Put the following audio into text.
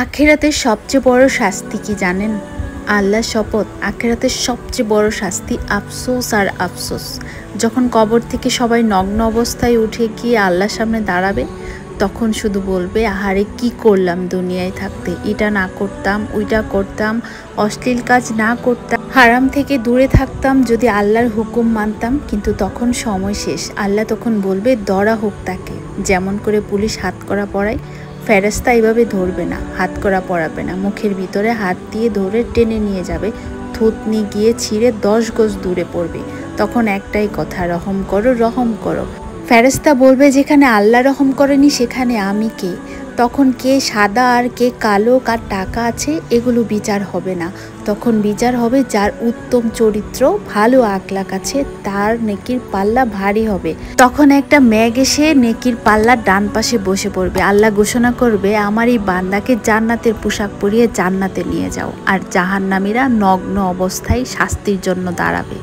আখিরাতের সবচেয়ে বড় শাস্তি কি জানেন? আল্লাহর শপথ, আখিরাতের সবচেয়ে বড় শাস্তি আফসোস আর আফসোস। যখন কবর থেকে সবাই নগ্ন অবস্থায় উঠে গিয়ে আল্লাহর সামনে দাঁড়াবে, তখন শুধু বলবে, আহারে কি করলাম দুনিয়ায় থাকতে, এটা না করতাম, ওইটা করতাম, অশ্লীল কাজ না করতাম, হারাম থেকে দূরে থাকতাম, যদি আল্লাহর হুকুম মানতাম। কিন্তু তখন সময় শেষ। আল্লাহ তখন বলবে, ধরা হোক তাকে। যেমন করে পুলিশ হাতকড়া পরায়, ফেরেশতা এইভাবে ধরবে না, হাতকড়া পরাবে না, মুখের ভিতরে হাত দিয়ে ধরে টেনে নিয়ে যাবে, থুতনি গিয়ে ছিঁড়ে 10 গজ দূরে পড়বে। তখন একটাই কথা, রহম করো, রহম করো। ফেরেশতা বলবে, যেখানে আল্লাহ রহম করেনি সেখানে আমি কে? তখন কে সাদা আর কে কালো, কার টাকা আছে, এগুলো বিচার হবে না। তখন বিচার হবে যার উত্তম চরিত্র, ভালো আখলাক আছে, তার নেকির পাল্লা ভারী হবে। তখন একটা মেঘ এসে নেকির পাল্লার ডান পাশে বসে পড়বে। আল্লাহ ঘোষণা করবে, আমার এই বান্দাকে জান্নাতের পোশাক পরিয়ে জান্নাতে নিয়ে যাও। আর জাহান্নামীরা নগ্ন অবস্থায় শাস্তির জন্য দাঁড়াবে।